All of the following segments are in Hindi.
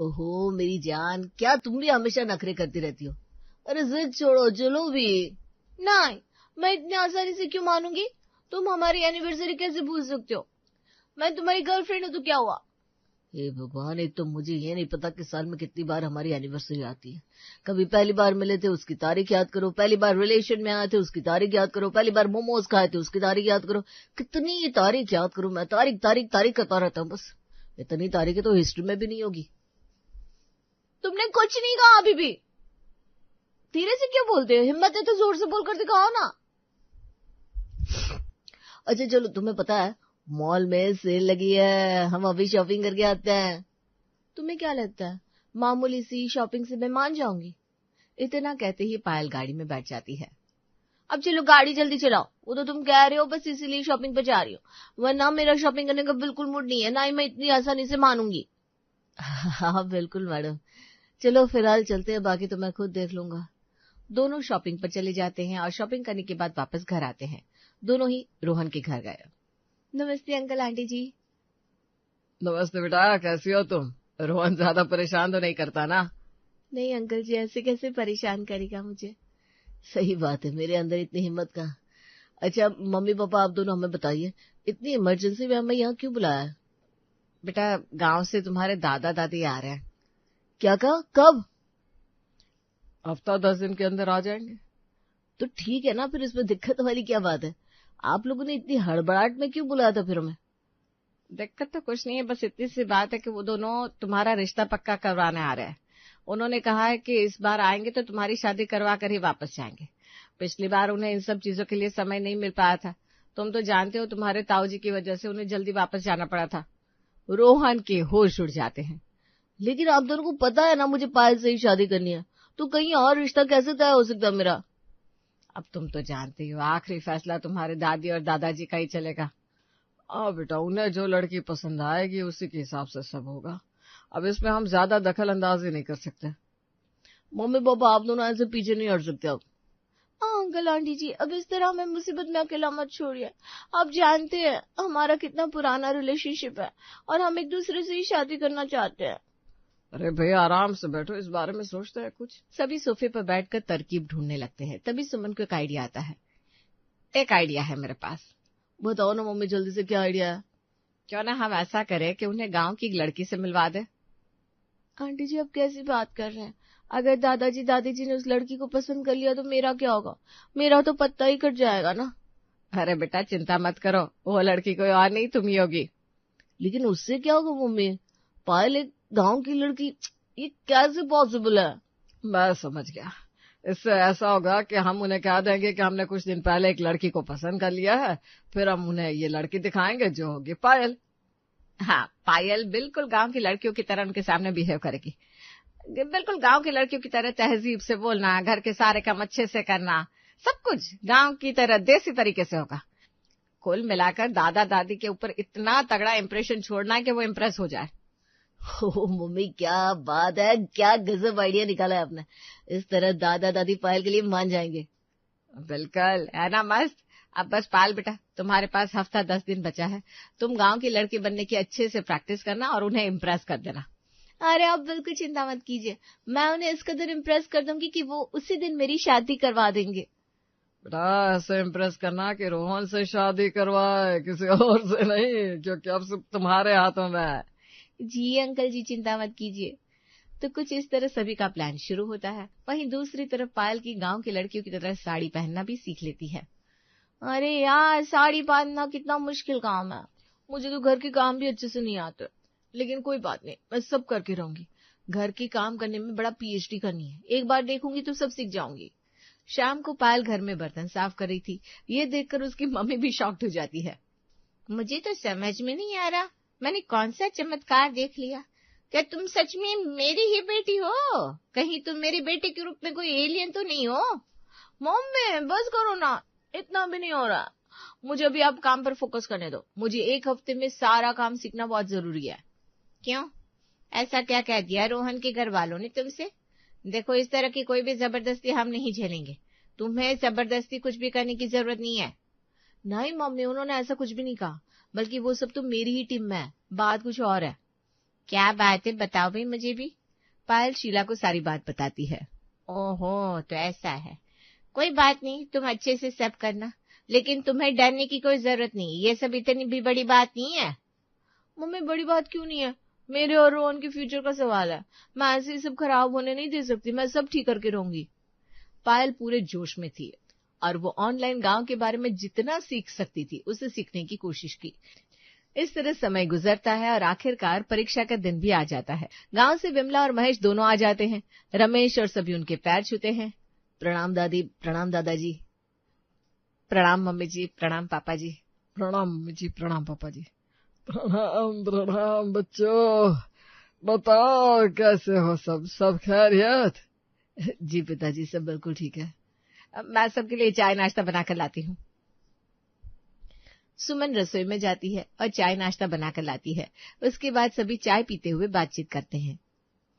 ओहो मेरी जान, क्या तुम भी हमेशा नखरे करती रहती हो। अरे जिद छोड़ो, चलो भी। नहीं, मैं इतनी आसानी से क्यों मानूंगी? तुम हमारी एनिवर्सरी कैसे भूल सकते हो? मैं तुम्हारी गर्लफ्रेंड हूं तो क्या हुआ? हे भगवान, एक तो मुझे ये नहीं पता कि साल में कितनी बार हमारी एनिवर्सरी आती है। कभी पहली बार मिले थे उसकी तारीख याद करो, पहली बार रिलेशन में आए थे उसकी तारीख याद करो, पहली बार मोमोज खाए थे उसकी तारीख याद करो। कितनी तारीख याद करूं मैं? तारीख तारीख तारीख करता रहता हूं बस। इतनी तारीखें तो हिस्ट्री में भी नहीं होगी। तुमने कुछ नहीं कहा अभी भी। धीरे से क्यों बोलते हो? हिम्मत है तो जोर से बोल कर दिखाओ ना। अच्छा चलो, तुम्हें पता है मॉल में सेल लगी है, हम अभी शॉपिंग करके आते हैं। तुम्हें क्या लगता है मामूली सी शॉपिंग से मैं मान जाऊंगी? इतना कहते ही पायल गाड़ी में बैठ जाती है। अब चलो गाड़ी जल्दी चलाओ, वो तो तुम कह रहे हो बस इसीलिए शॉपिंग पर जा रही हो, वरना मेरा शॉपिंग करने का बिल्कुल मूड नहीं है, ना ही मैं इतनी आसानी से मानूंगी। हाँ बिल्कुल मैडम, चलो फिलहाल चलते हैं, बाकी तो मैं खुद देख लूंगा। दोनों शॉपिंग पर चले जाते हैं और शॉपिंग करने के बाद वापस घर आते हैं। दोनों ही रोहन के घर गए। नमस्ते अंकल आंटी जी। नमस्ते बेटा, कैसी हो तुम? रोहन ज्यादा परेशान तो नहीं करता ना? नहीं अंकल जी, ऐसे कैसे परेशान करेगा मुझे। सही बात है, मेरे अंदर इतनी हिम्मत कहाँ। अच्छा मम्मी पापा आप दोनों हमें बताइए, इतनी इमरजेंसी में हमें यहाँ क्यों बुलाया है? बेटा, गांव से तुम्हारे दादा दादी आ रहे हैं। क्या कहा? कब? हफ्ता 10 दिन के अंदर आ जाएंगे। तो ठीक है ना, फिर इसमें दिक्कत वाली क्या बात है? आप लोगों ने इतनी हड़बड़ाहट में क्यों बुलाया था फिर हमें? दिक्कत तो कुछ नहीं है, बस इतनी सी बात है कि वो दोनों तुम्हारा रिश्ता पक्का करवाने आ रहे हैं। उन्होंने कहा है कि इस बार आएंगे तो तुम्हारी शादी करवा कर ही वापस जाएंगे। पिछली बार उन्हें इन सब चीजों के लिए समय नहीं मिल पाया था। तुम तो जानते हो, तुम्हारे ताऊजी की वजह से उन्हें जल्दी वापस जाना पड़ा था। रोहन के होश उड़ जाते हैं। लेकिन आप दोनों को पता है ना मुझे पायल से ही शादी करनी है, तो कहीं और रिश्ता कैसे तय हो सकता मेरा? अब तुम तो जानती हो, आखिरी फैसला तुम्हारे दादी और दादाजी का ही चलेगा। बेटा, उन्हें जो लड़की पसंद आएगी उसी के हिसाब से सब होगा। अब इसमें हम ज्यादा दखल अंदाजी नहीं कर सकते। मम्मी पापा आप दोनों ऐसे पीछे नहीं हट सकते अब। अंकल आंटी जी, अब इस तरह हमें मुसीबत में अकेला मत छोड़िए। आप जानते हैं हमारा कितना पुराना रिलेशनशिप है और हम एक दूसरे से ही शादी करना चाहते हैं। अरे भैया, आराम से बैठो, इस बारे में सोचते हैं कुछ। सभी सोफे पर बैठकर तरकीब ढूंढने लगते हैं। तभी सुमन को एक आइडिया आता है। एक आइडिया है मेरे पास। बताओ ना मम्मी, जल्दी से, क्या आइडिया है? क्यों ना हम ऐसा करें कि उन्हें गांव की एक लड़की से मिलवा दे। आंटी जी आप कैसी बात कर रहे हैं? अगर दादाजी दादी जी ने उस लड़की को पसंद कर लिया तो मेरा क्या होगा? मेरा तो पत्ता ही कट जाएगा ना। अरे बेटा, चिंता मत करो, वो लड़की कोई और नहीं, तुम ही होगी। लेकिन उससे क्या होगा मम्मी? पायल एक गांव की लड़की, ये कैसे पॉसिबल है? मैं समझ गया। इससे ऐसा होगा कि हम उन्हें कह देंगे कि हमने कुछ दिन पहले एक लड़की को पसंद कर लिया है, फिर हम उन्हें ये लड़की दिखाएंगे जो होगी पायल। हाँ, पायल बिल्कुल गांव की लड़कियों की तरह उनके सामने बिहेव करेगी। बिल्कुल गांव की लड़कियों की तरह तहजीब से बोलना, घर के सारे काम अच्छे से करना, सब कुछ गांव की तरह देसी तरीके से होगा। कुल मिलाकर दादा दादी के ऊपर इतना तगड़ा इंप्रेशन छोड़ना है कि वो इम्प्रेस हो जाए। ओ मम्मी क्या बात है, क्या गजब आइडिया निकाला है आपने। इस तरह दादा दादी पायल के लिए मान जाएंगे। बिल्कुल, है ना मस्त। अब बस पायल बेटा, तुम्हारे पास हफ्ता 10 दिन बचा है। तुम गांव की लड़की बनने की अच्छे से प्रैक्टिस करना और उन्हें इम्प्रेस कर देना। अरे आप बिल्कुल चिंता मत कीजिए, मैं उन्हें इस कदर इम्प्रेस कर दूंगी कि वो उसी दिन मेरी शादी करवा देंगे। बेटा, ऐसे इम्प्रेस करना कि रोहन से शादी करवाए, किसी और से नहीं, क्योंकि अब सब तुम्हारे हाथों में है। जी अंकल जी, चिंता मत कीजिए। तो कुछ इस तरह सभी का प्लान शुरू होता है। वहीं दूसरी तरफ पायल की गांव की लड़कियों की तरह साड़ी पहनना भी सीख लेती है। अरे यार, साड़ी पहनना कितना मुश्किल काम है। मुझे तो घर के काम भी अच्छे से नहीं आते, लेकिन कोई बात नहीं, मैं सब करके रहूंगी। घर के काम करने में बड़ा पीएचडी करनी है, एक बार देखूंगी तो सब सीख जाऊंगी। शाम को पायल घर में बर्तन साफ कर रही थी। ये देखकर उसकी मम्मी भी शॉक्ड हो जाती है। मुझे तो समझ में नहीं आ रहा, मैंने कौन सा चमत्कार देख लिया? क्या तुम सच में मेरी ही बेटी हो? कहीं तुम मेरी बेटी के रूप में कोई एलियन तो नहीं हो? मम्मी बस करो ना, इतना भी नहीं हो रहा। मुझे अभी आप काम पर फोकस करने दो। मुझे एक हफ्ते में सारा काम सीखना बहुत जरूरी है। क्यों? ऐसा क्या कह दिया रोहन के घर वालों ने तुमसे? देखो, इस तरह की कोई भी जबरदस्ती हम नहीं झेलेंगे। तुम्हें जबरदस्ती कुछ भी करने की जरूरत नहीं है। नहीं मम्मी, उन्होंने ऐसा कुछ भी नहीं कहा, बल्कि वो सब तो मेरी ही टीम में है। बात कुछ और है। क्या बात है, बताओ भाई मुझे भी। पायल शीला को सारी बात बताती है। ओहो, तो ऐसा है। कोई बात नहीं, तुम अच्छे से सब करना, लेकिन तुम्हें डरने की कोई जरूरत नहीं, ये सब इतनी भी बड़ी बात नहीं है। मम्मी बड़ी बात क्यों नहीं है? मेरे और रोहन के फ्यूचर का सवाल है, मैं ऐसे ही सब खराब होने नहीं दे सकती, मैं सब ठीक करके रहूंगी। पायल पूरे जोश में थी और वो ऑनलाइन गांव के बारे में जितना सीख सकती थी उसे सीखने की कोशिश की। इस तरह समय गुजरता है और आखिरकार परीक्षा का दिन भी आ जाता है। गांव से विमला और महेश दोनों आ जाते हैं। रमेश और सभी उनके पैर छूते हैं। प्रणाम दादी, प्रणाम दादाजी, प्रणाम मम्मी जी, प्रणाम पापा जी। प्रणाम मम्मी जी, प्रणाम पापा जी। प्रणाम प्रणाम बच्चों, बताओ कैसे हो? सब खैरियत? जी पिताजी, सब बिल्कुल ठीक है। मैं सबके लिए चाय नाश्ता बनाकर लाती हूँ। सुमन रसोई में जाती है और चाय नाश्ता बनाकर लाती है। उसके बाद सभी चाय पीते हुए बातचीत करते हैं।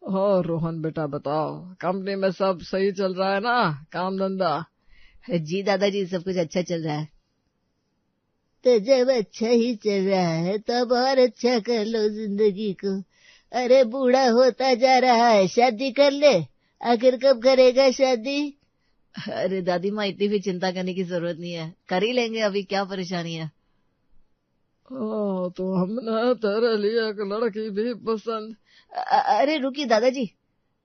और रोहन बेटा बताओ, कंपनी में सब सही चल रहा है ना, काम धंधा? जी दादाजी, सब कुछ अच्छा चल रहा है। तो जब अच्छा ही चल रहा है तब और अच्छा कर लो जिंदगी को। अरे बूढ़ा होता जा रहा है, शादी कर ले। आखिर कब करेगा शादी? अरे दादी माँ, इतनी भी चिंता करने की जरूरत नहीं है, कर ही लेंगे, अभी क्या परेशानी है। तो हमने तेरे लिए एक लड़की भी पसंद। अरे रुकिए दादाजी।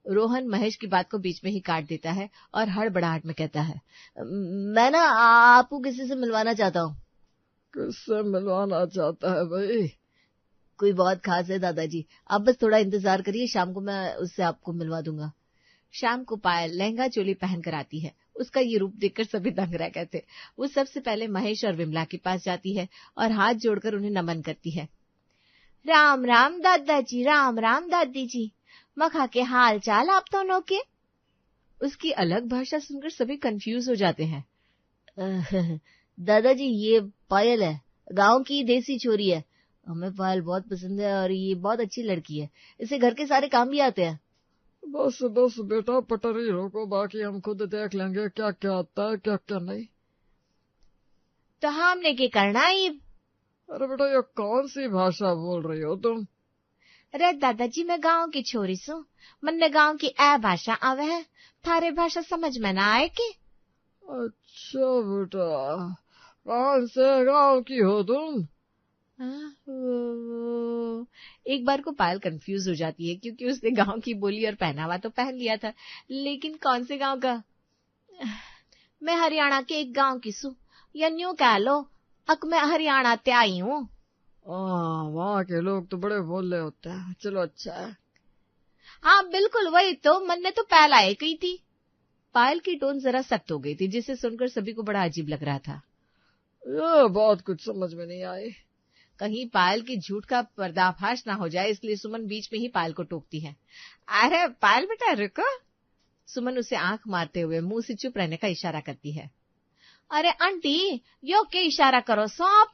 रोहन महेश की बात को बीच में ही काट देता है और हड़बड़ाहट में कहता है, मैं ना आपको किसी से मिलवाना चाहता हूँ। किससे मिलवाना चाहता है भाई? कोई बहुत खास है दादाजी, आप बस थोड़ा इंतजार करिए, शाम को मैं उससे आपको मिलवा दूंगा। शाम को पायल लहंगा चोली पहन कर आती है। उसका ये रूप देखकर सभी दंग रह गए थे। वो सबसे पहले महेश और विमला के पास जाती है और हाथ जोड़कर उन्हें नमन करती है। राम राम दादाजी, राम राम दादी जी, मखा के हाल चाल आप दोनों के। उसकी अलग भाषा सुनकर सभी कंफ्यूज हो जाते हैं। दादाजी, ये पायल है, गांव की देसी छोरी है। हमें पायल बहुत पसंद है और ये बहुत अच्छी लड़की है, इसे घर के सारे काम भी आते हैं। बस बस बेटा, पटरी रोको, बाकी हम खुद देख लेंगे क्या क्या आता है क्या क्या नहीं। तो हमने क्या करना है? अरे बेटा, ये कौन सी भाषा बोल रही हो तुम? अरे दादाजी, मैं गांव की छोरी सू, मन्ने गांव की ए भाषा आवे है, थारे भाषा समझ में ना आए के? अच्छा बेटा, कौन से गांव की हो तुम? एक बार को पायल कंफ्यूज हो जाती है क्योंकि उसने गांव की बोली और पहनावा तो पहन लिया था, लेकिन कौन से गांव का? मैं हरियाणा के एक गांव की सू, या न्यू कह लो, अक मैं हरियाणा ते आई हूँ। वहाँ के लोग तो बड़े बोले होते हैं। चलो अच्छा है। हाँ बिल्कुल वही तो, मन तो पहला एक ही थी। पायल की टोन जरा सख्त हो गई थी, जिसे सुनकर सभी को बड़ा अजीब लग रहा था। ये बात कुछ समझ में नहीं आई। कहीं पायल की झूठ का पर्दाफाश ना हो जाए, इसलिए सुमन बीच में ही पायल को टोकती है। अरे पायल बेटा रुको। सुमन उसे आंख मारते हुए मुंह से चुप रहने का इशारा करती है। अरे आंटी, यो के इशारा करो सांप?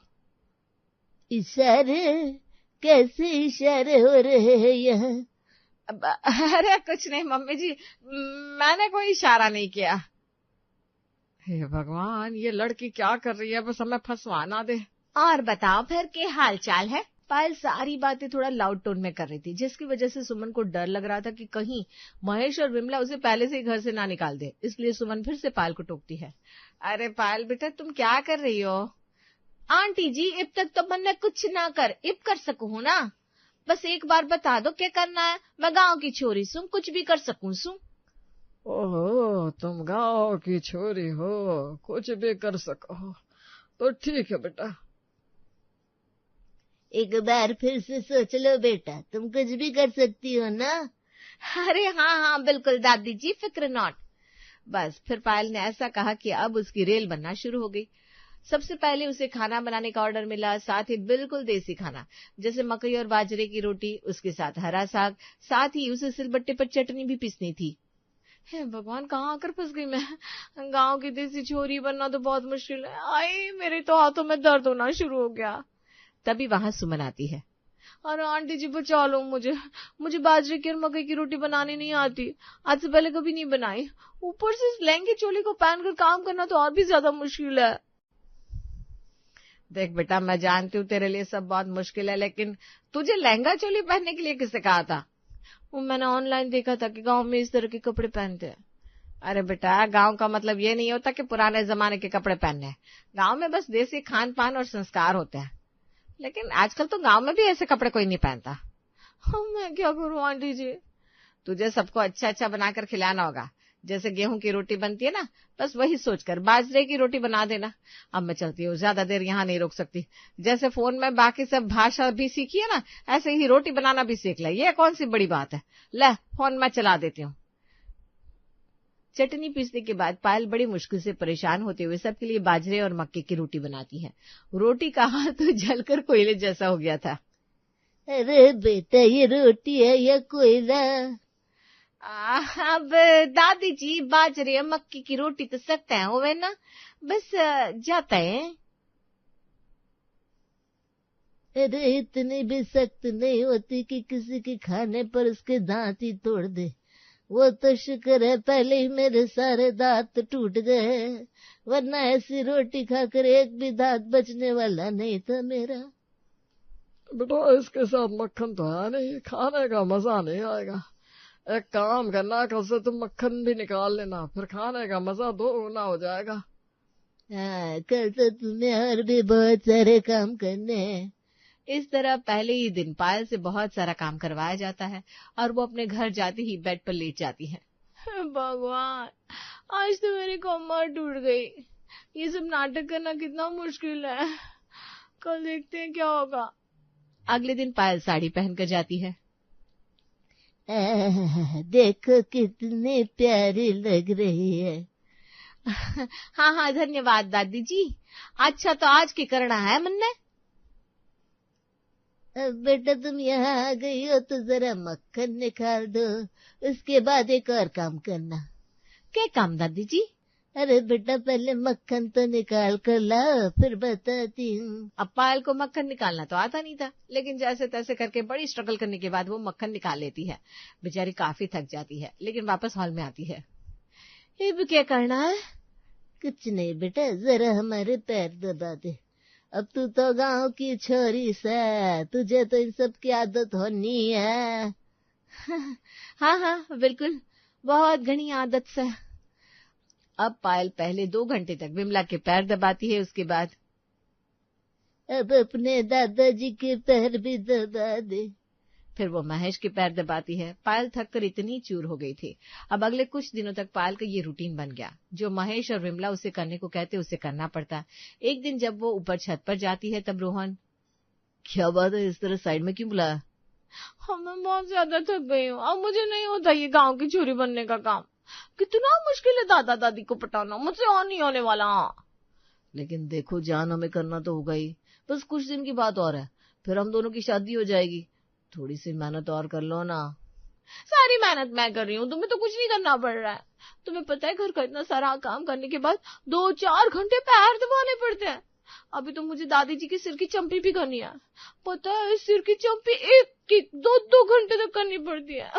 इशारे? कैसे इशारे हो रहे हैं यहाँ? अरे कुछ नहीं मम्मी जी, मैंने कोई इशारा नहीं किया। हे भगवान, ये लड़की क्या कर रही है, बस हमें फंसवा ना दे। और बताओ फिर के हाल चाल है? पायल सारी बातें थोड़ा लाउड टोन में कर रही थी, जिसकी वजह से सुमन को डर लग रहा था कि कहीं महेश और विमला उसे पहले से ही घर से ना निकाल दे, इसलिए सुमन फिर से पायल को टोकती है। अरे पायल बेटा, तुम क्या कर रही हो? आंटी जी, अब तक तो मैंने कुछ ना कर, अब कर सकूं ना? बस एक बार बता दो क्या करना है, मैं गांव की छोरी सू, कुछ भी कर सकूं सू। ओहो, तुम गांव की छोरी हो, कुछ भी कर सको तो ठीक है बेटा। एक बार फिर से सोच लो बेटा, तुम कुछ भी कर सकती हो ना? अरे हाँ हाँ बिल्कुल दादी जी, फिक्र नॉट। बस फिर पायल ने ऐसा कहा कि अब उसकी रेल बनना शुरू हो गई। सबसे पहले उसे खाना बनाने का ऑर्डर मिला, साथ ही बिल्कुल देसी खाना, जैसे मकई और बाजरे की रोटी, उसके साथ हरा साग, साथ ही उसे सिलबट्टे पर चटनी भी पीसनी थी। हे भगवान, कहाँ आकर फंस गई मैं? गांव की देसी छोरी बनना तो बहुत मुश्किल है। आई, मेरे तो हाथों में दर्द होना शुरू हो गया। तभी वहां सुमन आती है। अरे आंटी जी बचा लो मुझे बाजरे की और मकई की रोटी बनानी नहीं आती, आज से पहले कभी नहीं बनाई, ऊपर से लहंगे चोली को पहनकर काम करना तो और भी ज्यादा मुश्किल है। देख बेटा, मैं जानती हूँ तेरे लिए सब बहुत मुश्किल है, लेकिन तुझे लहंगा चोली पहनने के लिए किसने कहा था? वो मैंने ऑनलाइन देखा था कि गांव में इस तरह के कपड़े पहनते हैं। अरे बेटा, गांव का मतलब ये नहीं होता कि पुराने जमाने के कपड़े पहनने हैं। गांव में बस देसी खान पान और संस्कार होते हैं। लेकिन आजकल तो गांव में भी ऐसे कपड़े कोई नहीं पहनता। मैं क्या करूं आंटी जी? तुझे सबको अच्छा अच्छा बनाकर खिलाना होगा। जैसे गेहूं की रोटी बनती है ना, बस वही सोचकर बाजरे की रोटी बना देना। अब मैं चलती हूँ, ज्यादा देर यहाँ नहीं रोक सकती। जैसे फोन में बाकी सब भाषा भी सीखी है ना, ऐसे ही रोटी बनाना भी सीख ले। ये कौन सी बड़ी बात है। ले फोन मैं चला देती हूँ। चटनी पीसने के बाद पायल बड़ी मुश्किल से परेशान होते हुए सबके लिए बाजरे और मक्के की रोटी बनाती है। रोटी का हाथ तो जलकर कोयले जैसा हो गया था। अरे बेटा, ये रोटी है या कोयला? अब दादी जी, बाजरे और मक्की की रोटी तो सख्त है होवे ना, बस जाता है। अरे इतनी भी सख्त नहीं होती कि किसी के खाने पर उसके दांत ही तोड़ दे। वो तो शुक्र है पहले ही मेरे सारे दांत टूट गए, वरना ऐसी रोटी खाकर एक भी दांत बचने वाला नहीं था मेरा। बेटा, इसके साथ मक्खन तो है नहीं, खाने का मजा नहीं आएगा। एक काम करना, कल से तुम मक्खन भी निकाल लेना, फिर खाने का मजा दोगुना हो जाएगा। हाँ, कल तो तुम्हें और भी बहुत सारे काम करने हैं। इस तरह पहले ही दिन पायल से बहुत सारा काम करवाया जाता है और वो अपने घर जाते ही बेड पर लेट जाती है। भगवान, आज तो मेरी कमर टूट गई। ये सब नाटक करना कितना मुश्किल है। कल देखते हैं क्या होगा। अगले दिन पायल साड़ी पहनकर जाती है। देखो कितनी प्यारी लग रही है। हाँ हाँ, धन्यवाद दादी जी। अच्छा, तो आज की करना है मन्ने? अब बेटा तुम यहाँ आ गई हो तो जरा मक्खन निकाल दो, उसके बाद एक और काम करना। क्या काम दादी जी? अरे बेटा, पहले मक्खन तो निकाल कर लाओ, फिर बताती हूँ। अब पायल को मक्खन निकालना तो आता नहीं था, लेकिन जैसे तैसे करके बड़ी स्ट्रगल करने के बाद वो मक्खन निकाल लेती है। बेचारी काफी थक जाती है, लेकिन वापस हॉल में आती है। अब क्या करना है? कुछ नहीं बेटा, जरा हमारे पैर दबा दे। अब तू तो गांव की छोरी से, तुझे तो इन सब की आदत होनी है। हाँ हाँ बिल्कुल, बहुत घनी आदत से। अब पायल पहले 2 घंटे तक विमला के पैर दबाती है, उसके बाद अब अपने दादाजी के पैर भी दबा दे। फिर वो महेश के पैर दबाती है। पायल थककर इतनी चूर हो गई थी। अब अगले कुछ दिनों तक पायल का ये रूटीन बन गया। जो महेश और विमला उसे करने को कहते उसे करना पड़ता। एक दिन जब वो ऊपर छत पर जाती है तब रोहन, क्या बात है, इस तरह साइड में क्यों बुलाया? मैं बहुत ज्यादा थक गई हूँ, अब मुझे नहीं होता ये गाँव की छोरी बनने का काम। कितना मुश्किल है दादा दादी को पटाना, मुझसे और नहीं होने वाला। लेकिन देखो जान, हमें करना तो होगा ही। बस कुछ दिन की बात और है, फिर हम दोनों की शादी हो जाएगी। थोड़ी सी मेहनत और कर लो ना। सारी मेहनत मैं कर रही हूँ, तुम्हें तो कुछ नहीं करना पड़ रहा है। तुम्हें पता है घर का इतना सारा काम करने के बाद 2-4 घंटे पैर दबाने पड़ते हैं। अभी तो मुझे दादी जी के सिर की चंपी भी करनी है। पता है, सिर की चंपी 1-2 घंटे तक करनी पड़ती है।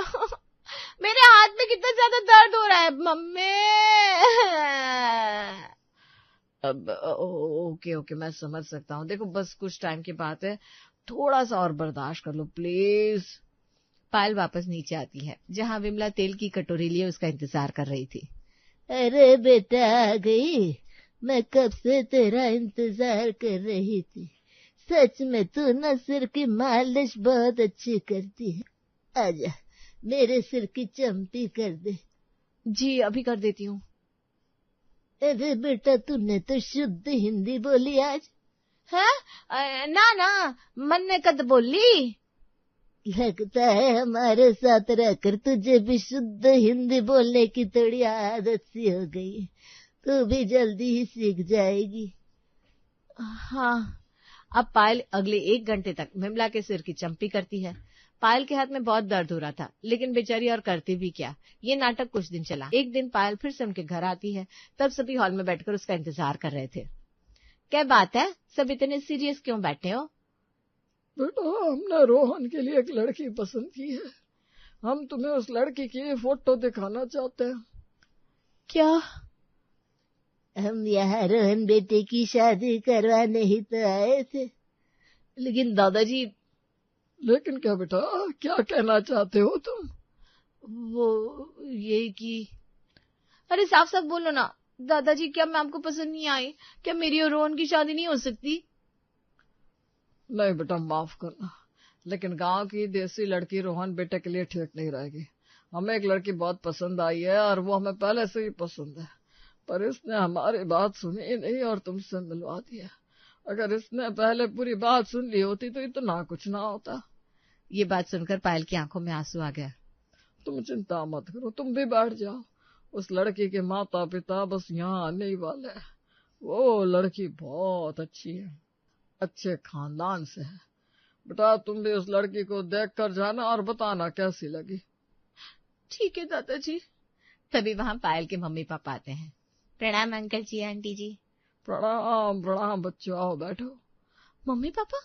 मेरे हाथ में कितना ज्यादा दर्द हो रहा है मम्मी। अब ओके, मैं समझ सकता हूँ। देखो, बस कुछ टाइम की बात है, थोड़ा सा और बर्दाश्त कर लो प्लीज। पायल वापस नीचे आती है, जहाँ विमला तेल की कटोरी लिए उसका इंतजार कर रही थी। अरे बेटा, आ गई। मैं कब से तेरा इंतजार कर रही थी। सच में तू न सिर की मालिश बहुत अच्छी करती है। आजा, मेरे सिर की चंपी कर दे। जी अभी कर देती हूँ। अरे बेटा, तूने तो शुद्ध हिंदी बोली आज। है ना, मन ने कद बोली। लगता है हमारे साथ रहकर तुझे भी शुद्ध हिंदी बोलने की थोड़ी आदत सी हो गई है। तू भी जल्दी ही सीख जाएगी। हाँ। अब पायल अगले 1 घंटे तक विमला के सिर की चंपी करती है। पायल के हाथ में बहुत दर्द हो रहा था, लेकिन बेचारी और करती भी क्या। ये नाटक कुछ दिन चला। एक दिन पायल फिर से उनके घर आती है, तब सभी हॉल में बैठकर उसका इंतजार कर रहे थे। क्या बात है, सब इतने सीरियस क्यों बैठे हो? बेटा, हमने रोहन के लिए एक लड़की पसंद की है। हम तुम्हें उस लड़की की फोटो दिखाना चाहते हैं। क्या? हम यहाँ रोहन बेटे की शादी करवाने ही तो आए थे। लेकिन दादाजी। लेकिन क्या बेटा, क्या कहना चाहते हो तुम? वो ये कि अरे साफ साफ बोलो ना दादाजी, क्या मैं आपको पसंद नहीं आई? क्या मेरी और रोहन की शादी नहीं हो सकती? नहीं बेटा, माफ करना, लेकिन गांव की देसी लड़की रोहन बेटे के लिए ठीक नहीं रहेगी। हमें एक लड़की बहुत पसंद आई है और वो हमें पहले से ही पसंद है, पर इसने हमारी बात सुनी ही नहीं और तुमसे मिलवा दिया। अगर इसने पहले पूरी बात सुन ली होती तो इतना कुछ ना होता। ये बात सुनकर पायल की आंखों में आंसू आ गया। तुम चिंता मत करो, तुम भी बैठ जाओ। उस लड़की के माता पिता बस यहाँ आने ही वाले हैं। वो लड़की बहुत अच्छी है, अच्छे खानदान से है। बेटा तुम भी उस लड़की को देख कर जाना और बताना कैसी लगी। ठीक है दादाजी। तभी वहां पायल के मम्मी पापा आते हैं। प्रणाम अंकल जी, आंटी जी। प्रणाम प्रणाम बच्चों, आओ बैठो। Mummy papa?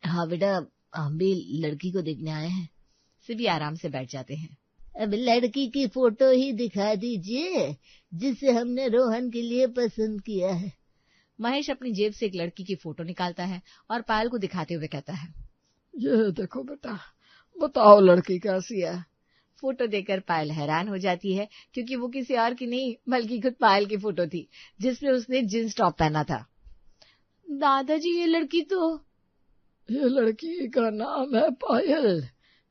हाँ बेटा, हम भी लड़की को देखने आए हैं। सभी आराम से बैठ जाते हैं। अब लड़की की फोटो ही दिखा दीजिए जिसे हमने रोहन के लिए पसंद किया है। महेश अपनी जेब से एक लड़की की फोटो निकालता है और पायल को दिखाते हुए कहता है, ये देखो बेटा, बताओ लड़की कैसी है। फोटो देखकर पायल हैरान हो जाती है, क्योंकि वो किसी और की नहीं बल्कि खुद पायल की फोटो थी, जिसमें उसने जींस टॉप पहना था। दादाजी, ये लड़की तो... ये लड़की का नाम है पायल,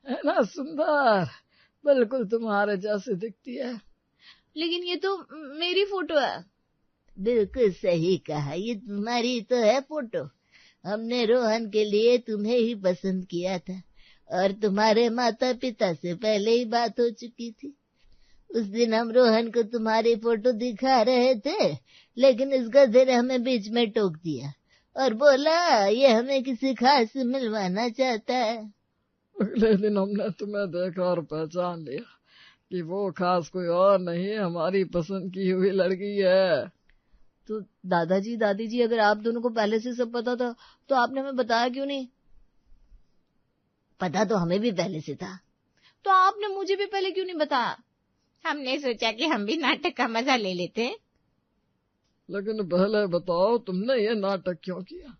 है ना सुंदर? बिल्कुल तुम्हारे जैसे दिखती है। लेकिन ये तो मेरी फोटो है। बिल्कुल सही कहा, ये तुम्हारी तो है फोटो। हमने रोहन के लिए तुम्हें ही पसंद किया था और तुम्हारे माता पिता से पहले ही बात हो चुकी थी। उस दिन हम रोहन को तुम्हारी फोटो दिखा रहे थे, लेकिन इस गधे ने हमें बीच में टोक दिया और बोला ये हमें किसी खास से मिलवाना चाहता है। अगले दिन हमने तुम्हें देखा और पहचान लिया कि वो खास कोई और नहीं, हमारी पसंद की हुई लड़की है। तो दादाजी दादी जी, अगर आप दोनों को पहले से सब पता था तो आपने हमें बताया क्यों नहीं? पता तो हमें भी पहले से था। तो आपने मुझे भी पहले क्यों नहीं बताया? हमने सोचा कि हम भी नाटक का मजा ले लेते हैं। लेकिन पहले बताओ, तुमने ये नाटक क्यों किया?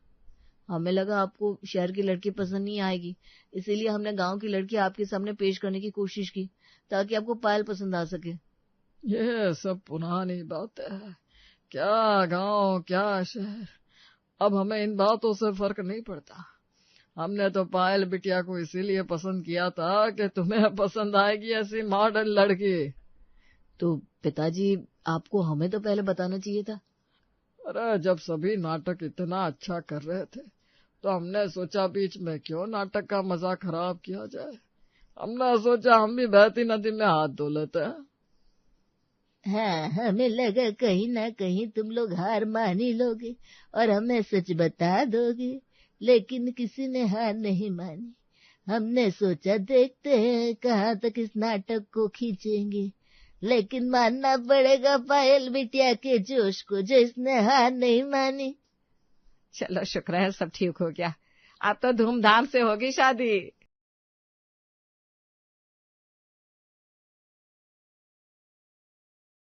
हमें लगा आपको शहर की लड़की पसंद नहीं आएगी, इसीलिए हमने गांव की लड़की आपके सामने पेश करने की कोशिश की ताकि आपको पायल पसंद आ सके। ये सब पुरानी बातें है। क्या गांव, क्या शहर, अब हमें इन बातों से फर्क नहीं पड़ता। हमने तो पायल बिटिया को इसीलिए पसंद किया था कि तुम्हें पसंद आएगी ऐसी मॉडर्न लड़की। तो पिताजी, आपको हमें तो पहले बताना चाहिए था। अरे जब सभी नाटक इतना अच्छा कर रहे थे तो हमने सोचा बीच में क्यों नाटक का मजा खराब किया जाए। हमने सोचा हम भी बहती नदी में हाथ धो लेते हैं। हाँ, हमें लगा कहीं ना कहीं तुम लोग हार मान ही लोगे और हमें सच बता दोगे, लेकिन किसी ने हार नहीं मानी। हमने सोचा देखते हैं कहाँ तक इस नाटक को खींचेंगे, लेकिन मानना पड़ेगा पायल बिटिया के जोश को, जो इसने हार नहीं मानी। चलो शुक्र है सब ठीक हो गया। अब तो धूमधाम से होगी शादी।